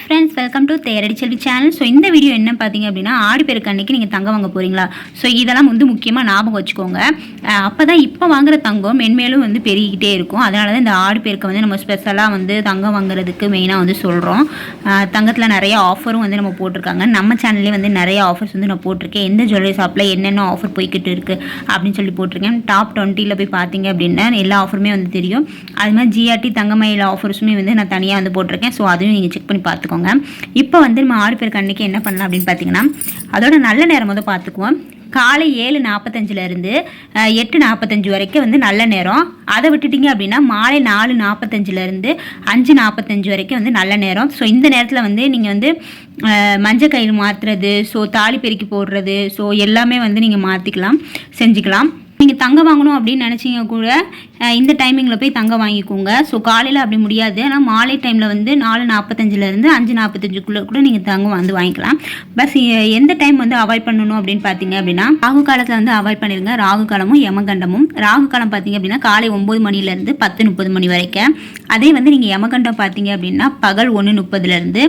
Friends, welcome to Theradi Selvi channel. So இந்த video என்ன பார்த்தீங்க அப்படின்னா, ஆடிப்பெருக்கு அன்னைக்கு நீங்கள் தங்கம் வாங்க போகிறீங்களா? ஸோ இதெல்லாம் வந்து முக்கியமாக ஞாபகம் வச்சுக்கோங்க. அப்போ தான் இப்போ வாங்குற தங்கம் மென்மேலும் வந்து பெருகிக்கிட்டே இருக்கும். அதனால தான் இந்த ஆடிப்பெருக்கை வந்து நம்ம ஸ்பெஷலாக வந்து தங்கம் வாங்குறதுக்கு மெயினாக வந்து சொல்கிறோம். தங்கத்தில் நிறைய ஆஃபரும் வந்து நம்ம போட்டிருக்காங்க. நம்ம சேனல்லே வந்து நிறைய ஆஃபர்ஸ் வந்து நான் போட்டிருக்கேன். எந்த ஜுவல்லரி ஷாப்பில் என்னென்ன ஆஃபர் போய்கிட்டு இருக்குது அப்படின்னு சொல்லி போட்டிருக்கேன். டாப் 20ல் போய் பார்த்தீங்க அப்படின்னா எல்லா ஆஃபருமே வந்து தெரியும். அது மாதிரி ஜிஆர்டி தங்கமயில் ஆஃபர்ஸுமே வந்து நான் தனியாக வந்து போட்டிருக்கேன். ஸோ அதையும் நீங்கள் செக் பண்ணி பார்த்துக்கோங்க. இப்போ வந்து நம்ம ஆடிப்பெருக்கு அன்னைக்கு என்ன பண்ணலாம் அப்படின்னு பார்த்தீங்கன்னா, அதோட நல்ல நேரம் வந்து பார்த்துக்குவோம். காலை 7:45 8:45 வரைக்கும் வந்து நல்ல நேரம். அதை விட்டுட்டிங்க அப்படின்னா மாலை 4:45 5:45 வரைக்கும் வந்து நல்ல நேரம். ஸோ இந்த நேரத்தில் வந்து நீங்கள் வந்து மஞ்சள் கயிறு மாற்றுறது, ஸோ தாலி பெருக்கி போடுறது, ஸோ எல்லாமே வந்து நீங்கள் மாற்றிக்கலாம், செஞ்சுக்கலாம். நீங்கள் தங்கம் வாங்கணும் அப்படின்னு நினச்சிங்க கூட இந்த டைமிங்கில் போய் தங்கம் வாங்கிக்கோங்க. ஸோ காலையில் அப்படி முடியாது, ஆனால் மாலை டைமில் வந்து 4:45 5:45 கூட நீங்கள் தங்கம் வந்து வாங்கிக்கலாம். பஸ் எந்த டைம் வந்து அவாய்ட் பண்ணணும் அப்படின்னு பார்த்தீங்க அப்படின்னா, ராகு காலத்தில் வந்து அவாய்ட் பண்ணிடுங்க. ராகு காலமும் யமகண்டமும். ராகு காலம் பார்த்தீங்க அப்படின்னா காலை 9 மணிலேருந்து 10:30 மணி வரைக்கும். அதே வந்து நீங்கள் யமகண்டம் பார்த்தீங்க அப்படின்னா பகல் 1:30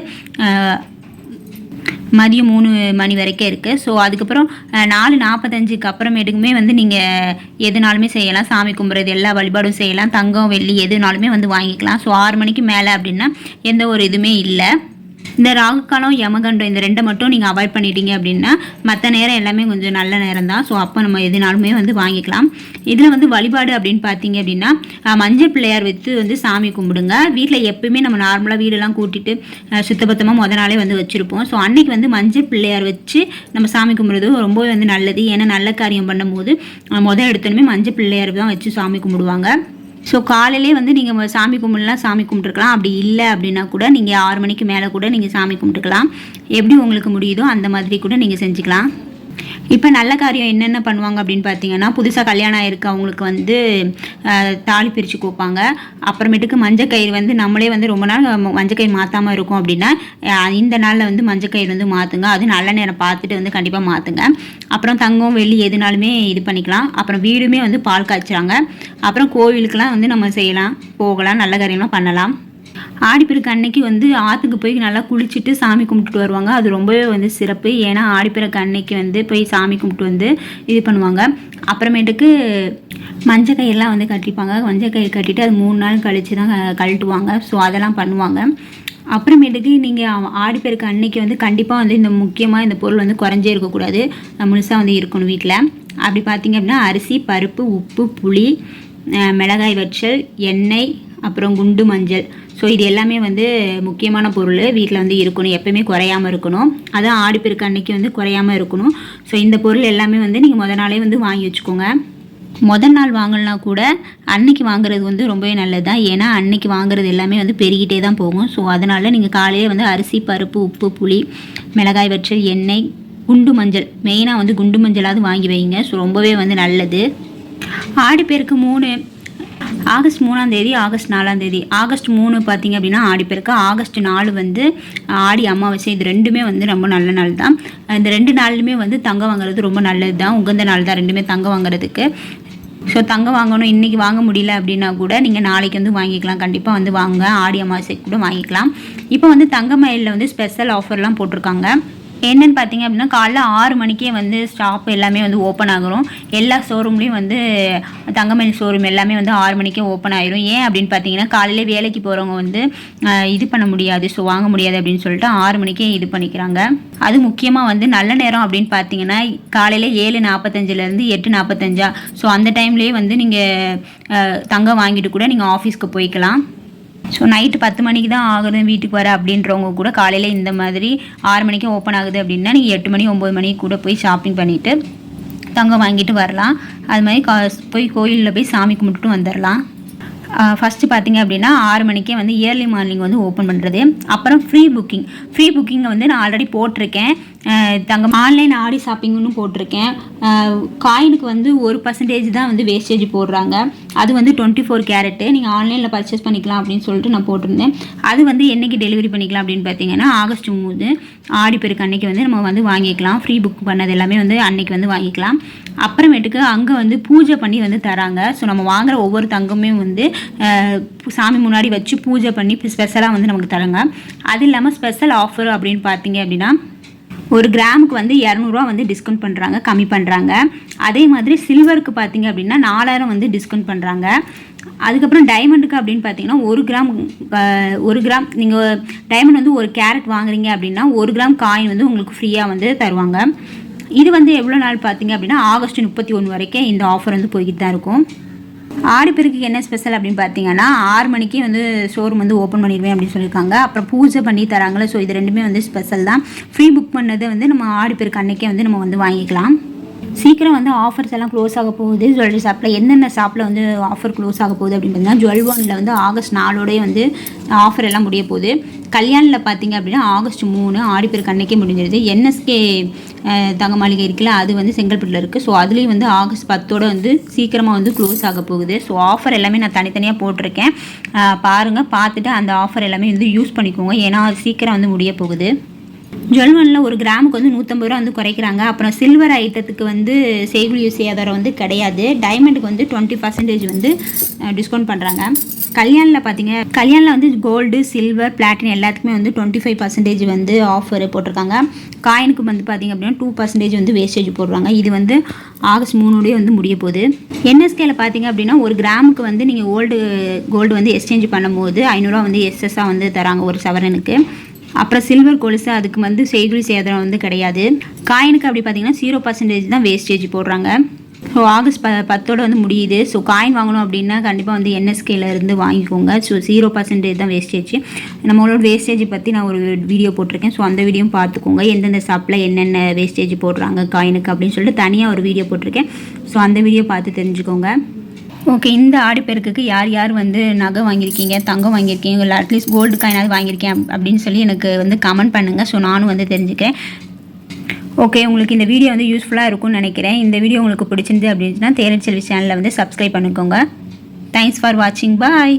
மதியம் 3 மணி வரைக்கும் இருக்குது. ஸோ அதுக்கப்புறம் 4:45 அப்புறமேட்டுக்குமே வந்து நீங்கள் எதுனாலுமே செய்யலாம். சாமி கும்பிட்றது எல்லா வழிபாடும் செய்யலாம். தங்கம் வெள்ளி எதுனாலுமே வந்து வாங்கிக்கலாம். ஸோ 6 மணிக்கு மேலே அப்படின்னா எந்த ஒரு இதுவுமே இல்லை. இந்த ராகு காலம் யமகண்டம் இந்த ரெண்டை மட்டும் நீங்கள் அவாய்ட் பண்ணிட்டீங்க அப்படின்னா மற்ற நேரம் எல்லாமே கொஞ்சம் நல்ல நேரம் தான். ஸோ அப்போ நம்ம எதுனாலுமே வந்து வாங்கிக்கலாம். இதில் வந்து வழிபாடு அப்படின்னு பார்த்தீங்க அப்படின்னா, மஞ்சள் பிள்ளையார் வச்சு வந்து சாமி கும்பிடுங்க. வீட்டில் எப்பயுமே நம்ம நார்மலாக வீடெல்லாம் கூட்டிட்டு சுத்தபத்தமாக முத நாளே வந்து வச்சுருப்போம். ஸோ அன்னைக்கு வந்து மஞ்சள் பிள்ளையார் வச்சு நம்ம சாமி கும்பிடுறது ரொம்பவே வந்து நல்லது. ஏன்னா நல்ல காரியம் பண்ணும்போது எடுத்தோடனே மஞ்சள் பிள்ளையார் தான் வச்சு சாமி கும்பிடுவாங்க. ஸோ காலையிலே வந்து நீங்கள் சாமி கும்பிடலாம், சாமி கும்பிட்டுருக்கலாம். அப்படி இல்லை அப்படின்னா கூட நீங்கள் 6 மணிக்கு மேலே கூட நீங்கள் சாமி கும்பிட்டுக்கலாம். எப்படி உங்களுக்கு முடியுதோ அந்த மாதிரி கூட நீங்கள் செஞ்சுக்கலாம். இப்போ நல்ல காரியம் என்னென்ன பண்ணுவாங்க அப்படின்னு பார்த்தீங்கன்னா, புதுசாக கல்யாணம் ஆகிருக்கு அவங்களுக்கு வந்து தாலி பிரித்து கோப்பாங்க. அப்புறமேட்டுக்கு மஞ்சள் கயிறு வந்து நம்மளே வந்து ரொம்ப நாள் மஞ்சள் கயிறு மாற்றாமல் இருக்கும் அப்படின்னா இந்த நாளில் வந்து மஞ்சள் கயிறு வந்து மாற்றுங்க. அது நல்ல நேரம் பார்த்துட்டு வந்து கண்டிப்பாக மாற்றுங்க. அப்புறம் தங்கம் வெள்ளி எதுனாலுமே இது பண்ணிக்கலாம். அப்புறம் வீடுமே வந்து பால் காய்ச்சுறாங்க. அப்புறம் கோவிலுக்கெல்லாம் வந்து நம்ம செய்யலாம், போகலாம், நல்ல காரியம்லாம் பண்ணலாம். ஆடிப்பெருக்கு அன்னைக்கு வந்து ஆற்றுக்கு போய் நல்லா குளிச்சுட்டு சாமி கும்பிட்டுட்டு வருவாங்க. அது ரொம்பவே வந்து சிறப்பு. ஏன்னா ஆடிப்பெருக்கு அன்னைக்கு வந்து போய் சாமி கும்பிட்டு வந்து இது பண்ணுவாங்க. அப்புறமேட்டுக்கு மஞ்சள் கயிறுலாம் வந்து கட்டிப்பாங்க. மஞ்சள் கயிறு கட்டிட்டு அது 3 நாள் கழித்து தான் கழட்டுவாங்க. ஸோ அதெல்லாம் பண்ணுவாங்க. அப்புறமேட்டுக்கு நீங்கள் ஆடிப்பெருக்கு அன்னைக்கு வந்து கண்டிப்பாக வந்து இந்த முக்கியமாக இந்த பொருள் வந்து குறைஞ்சே இருக்கக்கூடாது, முழுசாக வந்து இருக்கணும் வீட்டில். அப்படி பார்த்தீங்க அப்படின்னா அரிசி, பருப்பு, உப்பு, புளி, மிளகாய் வற்றல், எண்ணெய், அப்புறம் குண்டு மஞ்சள். ஸோ இது எல்லாமே வந்து முக்கியமான பொருள் வீட்டில் வந்து இருக்கணும், எப்போயுமே குறையாமல் இருக்கணும். அதான் ஆடிப்பெருக்கு அன்னைக்கு வந்து குறையாமல் இருக்கணும். ஸோ இந்த பொருள் எல்லாமே வந்து நீங்கள் முத நாளே வந்து வாங்கி வச்சுக்கோங்க. முதல் நாள் வாங்கலனா கூட அன்னைக்கு வாங்குறது வந்து ரொம்பவே நல்லது தான். ஏன்னா அன்னைக்கு வாங்குறது எல்லாமே வந்து பெருகிட்டே தான் போகும். ஸோ அதனால் நீங்கள் காலையில் வந்து அரிசி, பருப்பு, உப்பு, புளி, மிளகாய் வற்றல், எண்ணெய், குண்டு மஞ்சள், மெயினாக வந்து குண்டு மஞ்சளாவது வாங்கி வைங்க. ஸோ ரொம்பவே வந்து நல்லது. ஆடிப்பெருக்கு ஆகஸ்ட் 3 ஆகஸ்ட் 4 ஆகஸ்ட் 3 பார்த்தீங்க அப்படின்னா ஆடிப்பெருக்கு. ஆகஸ்ட் 4 வந்து ஆடி அமாவாசை. இது ரெண்டுமே வந்து ரொம்ப நல்ல நாள் தான். இந்த 2 நாள்லையுமே வந்து தங்கம் வாங்குறது ரொம்ப நல்லது தான். உகந்த நாள் தான் ரெண்டுமே தங்கம் வாங்குறதுக்கு. ஸோ தங்கம் வாங்கணும் இன்றைக்கி வாங்க முடியல அப்படின்னா கூட நீங்கள் நாளைக்கு வந்து வாங்கிக்கலாம். கண்டிப்பாக வந்து வாங்க, ஆடி அமாவாசைக்கு கூட வாங்கிக்கலாம். இப்போ வந்து தங்கமயிலில் வந்து ஸ்பெஷல் ஆஃபர்லாம் போட்டிருக்காங்க. என்னென்னு பார்த்தீங்க அப்படின்னா, காலைல 6 மணிக்கே வந்து ஸ்டாப் எல்லாமே வந்து ஓப்பன் ஆகிரும். எல்லா ஷோரூம்லேயும் வந்து தங்கமயில் ஷோரூம் எல்லாமே வந்து 6 மணிக்கே ஓப்பன் ஆகிரும். ஏன் அப்படின்னு பார்த்தீங்கன்னா, காலையிலே வேலைக்கு போகிறவங்க வந்து இது பண்ண முடியாது, ஸோ வாங்க முடியாது அப்படின்னு சொல்லிட்டு 6 மணிக்கே இது பண்ணிக்கிறாங்க. அது முக்கியமாக வந்து நல்ல நேரம் அப்படின்னு பார்த்தீங்கன்னா காலையில் 7:45 8:45. ஸோ அந்த டைம்லேயே வந்து நீங்கள் தங்கம் வாங்கிட்டு கூட நீங்கள் ஆஃபீஸ்க்கு போய்க்கலாம். ஸோ நைட்டு 10 மணிக்கு தான் ஆகுது வீட்டுக்கு வர அப்படின்றவங்க கூட காலையில் இந்த மாதிரி 6 மணிக்கு ஓப்பன் ஆகுது அப்படின்னா நீங்கள் 8 மணி 9 மணிக்கு கூட போய் ஷாப்பிங் பண்ணிவிட்டு தங்கம் வாங்கிட்டு வரலாம். அது மாதிரி போய் கோயிலில் போய் சாமி கும்பிட்டுட்டு வந்துடலாம். ஃபஸ்ட்டு பார்த்தீங்க அப்படின்னா 6 மணிக்கே வந்து இயர்லி மார்னிங் வந்து ஓப்பன் பண்ணுறது. அப்புறம் ஃப்ரீ புக்கிங்கை வந்து நான் ஆல்ரெடி போட்டிருக்கேன். தங்கம் ஆன்லைன் ஆடி ஷாப்பிங்னு போட்டிருக்கேன். காயினுக்கு வந்து 1% தான் வந்து வேஸ்டேஜ் போடுறாங்க. அது வந்து 24 கேரட்டு. நீங்கள் ஆன்லைனில் பர்ச்சேஸ் பண்ணிக்கலாம் அப்படின்னு சொல்லிட்டு நான் போட்டிருந்தேன். அது வந்து என்றைக்கு டெலிவரி பண்ணிக்கலாம் அப்படின்னு பார்த்தீங்கன்னா ஆகஸ்ட் 3 ஆடிப்பெருக்கு அன்னைக்கு வந்து நம்ம வந்து வாங்கிக்கலாம். ஃப்ரீ புக் பண்ணது எல்லாமே வந்து அன்னைக்கு வந்து வாங்கிக்கலாம். அப்புறமேட்டுக்கு அங்கே வந்து பூஜை பண்ணி வந்து தராங்க. ஸோ நம்ம வாங்குகிற ஒவ்வொரு தங்கமே வந்து சாமி முன்னாடி வச்சு பூஜை பண்ணி ஸ்பெஷலாக வந்து நமக்கு தராங்க. அது இல்லாமல் ஸ்பெஷல் ஆஃபர் அப்படின்னு பார்த்தீங்க அப்படின்னா 1 கிராமுக்கு வந்து 200 ரூபா வந்து டிஸ்கவுண்ட் பண்ணுறாங்க, கம்மி பண்ணுறாங்க. அதே மாதிரி சில்வருக்கு பார்த்தீங்க அப்படின்னா 4000 வந்து டிஸ்கவுண்ட் பண்ணுறாங்க. அதுக்கப்புறம் டைமண்டுக்கு அப்படின்னு பார்த்தீங்கன்னா 1 கிராம் நீங்கள் டைமண்ட் வந்து 1 கேரட் வாங்குறீங்க அப்படின்னா 1 கிராம் காயின் வந்து உங்களுக்கு ஃப்ரீயாக வந்து தருவாங்க. இது வந்து எவ்வளோ நாள் பார்த்தீங்க அப்படின்னா ஆகஸ்ட் 31 வரைக்கும் இந்த ஆஃபர் வந்து போய்கிட்டு தான் இருக்கும். ஆடிப்பெருக்கு என்ன ஸ்பெஷல் அப்படின்னு பார்த்தீங்கன்னா 6 மணிக்கு வந்து ஷோரூம் வந்து ஓப்பன் பண்ணிடுவேன் அப்படின்னு சொல்லியிருக்காங்க. அப்புறம் பூஜை பண்ணி தராங்களே, ஸோ இது ரெண்டுமே வந்து ஸ்பெஷல் தான். ஃப்ரீ புக் பண்ணதை வந்து நம்ம ஆடிப்பெருக்கு அன்னைக்கே வந்து நம்ம வந்து வாங்கிக்கலாம். சீக்கிரம் வந்து ஆஃபர்ஸ் எல்லாம் க்ளோஸ் ஆக போகுது. ஜுவல்லரி ஷாப்பில் எந்தெந்த ஷாப்பில் வந்து ஆஃபர் க்ளோஸ் ஆக போகுது அப்படின்னு பார்த்தீங்கன்னா ஜுவல்1ல் வந்து ஆகஸ்ட் 4 வந்து ஆஃபர் எல்லாம் முடிய போகுது. கல்யாணில் பார்த்தீங்க அப்படின்னா ஆகஸ்ட் 3 ஆடிப்பெருக்கு அன்னைக்கே முடிஞ்சிருது. என்எஸ்கே தங்க மாளிகை இருக்குல்ல, அது வந்து செங்கல்பட்டில் இருக்குது. ஸோ அதுலேயும் வந்து ஆகஸ்ட் 10 வந்து சீக்கிரமாக வந்து க்ளோஸ் ஆக போகுது. ஸோ ஆஃபர் எல்லாமே நான் தனித்தனியாக போட்டிருக்கேன், பாருங்கள். பார்த்துட்டு அந்த ஆஃபர் எல்லாமே வந்து யூஸ் பண்ணிக்கோங்க, ஏன்னா அது சீக்கிரம் வந்து முடிய போகுது. ஜுவல்1ல் 1 கிராமுக்கு வந்து 150 ரூபா வந்து குறைக்கிறாங்க. அப்புறம் சில்வர் ஐட்டத்துக்கு வந்து செய்கூலி சேதாரம் வந்து கிடையாது. டைமண்டுக்கு வந்து 20% வந்து டிஸ்கவுண்ட் பண்ணுறாங்க. கல்யாணில் பார்த்தீங்க, கல்யாணில் வந்து கோல்டு, சில்வர், பிளாட்டினம் எல்லாத்துக்குமே வந்து 25% வந்து ஆஃபர் போட்டிருக்காங்க. காயினுக்கு வந்து பார்த்தீங்க அப்படின்னா 2% வந்து வேஸ்டேஜ் போடுறாங்க. இது வந்து ஆகஸ்ட் 3 வந்து முடிய போகுது. என்எஸ்கேல பார்த்தீங்க அப்படின்னா 1 கிராமுக்கு வந்து நீங்கள் கோல்டு வந்து எக்ஸ்சேஞ்ச் பண்ணும்போது 500 ரூபா வந்து எஸ்எஸ்ஸாக வந்து தராங்க 1 சவரனுக்கு. அப்புறம் சில்வர் கொலுசு அதுக்கு வந்து செய்கூலி சேதாரம் வந்து கிடையாது. காயினுக்கு அப்படி பார்த்தீங்கன்னா 0% தான் வேஸ்டேஜ் போடுறாங்க. ஸோ ஆகஸ்ட் 10 வந்து முடியுது. ஸோ காயின் வாங்கணும் அப்படின்னா கண்டிப்பாக வந்து என்எஸ்கேல இருந்து வாங்கிக்கோங்க. ஸோ 0% தான் வேஸ்டேஜ். நம்மளோட வேஸ்டேஜ் பற்றி நான் ஒரு வீடியோ போட்டிருக்கேன். ஸோ அந்த வீடியோ பார்த்துக்கோங்க, எந்தெந்த ஷாப்பில் என்னென்ன வேஸ்டேஜ் போடுறாங்க காயினுக்கு அப்படின்னு சொல்லிட்டு தனியாக ஒரு வீடியோ போட்டிருக்கேன். ஸோ அந்த வீடியோ பார்த்து தெரிஞ்சுக்கோங்க. ஓகே, இந்த ஆடிப்பெருக்குக்கு யார் யார் வந்து நகை வாங்கியிருக்கீங்க, தங்கம் வாங்கியிருக்கீங்க, இல்லை அட்லீஸ்ட் கோல்டு காயினாவது வாங்கியிருக்கேன் அப்படின்னு சொல்லி எனக்கு வந்து கமெண்ட் பண்ணுங்கள். ஸோ நானும் வந்து தெரிஞ்சுக்கிறேன். ஓகே, உங்களுக்கு இந்த வீடியோ வந்து யூஸ்ஃபுல்லாக இருக்கும்னு நினைக்கிறேன். இந்த வீடியோ உங்களுக்கு பிடிச்சிருந்து அப்படின்னா தேரன் செல்வி சேனலில் வந்து சப்ஸ்கிரைப் பண்ணிக்கோங்க. தேங்க்ஸ் ஃபார் வாட்சிங். பாய்.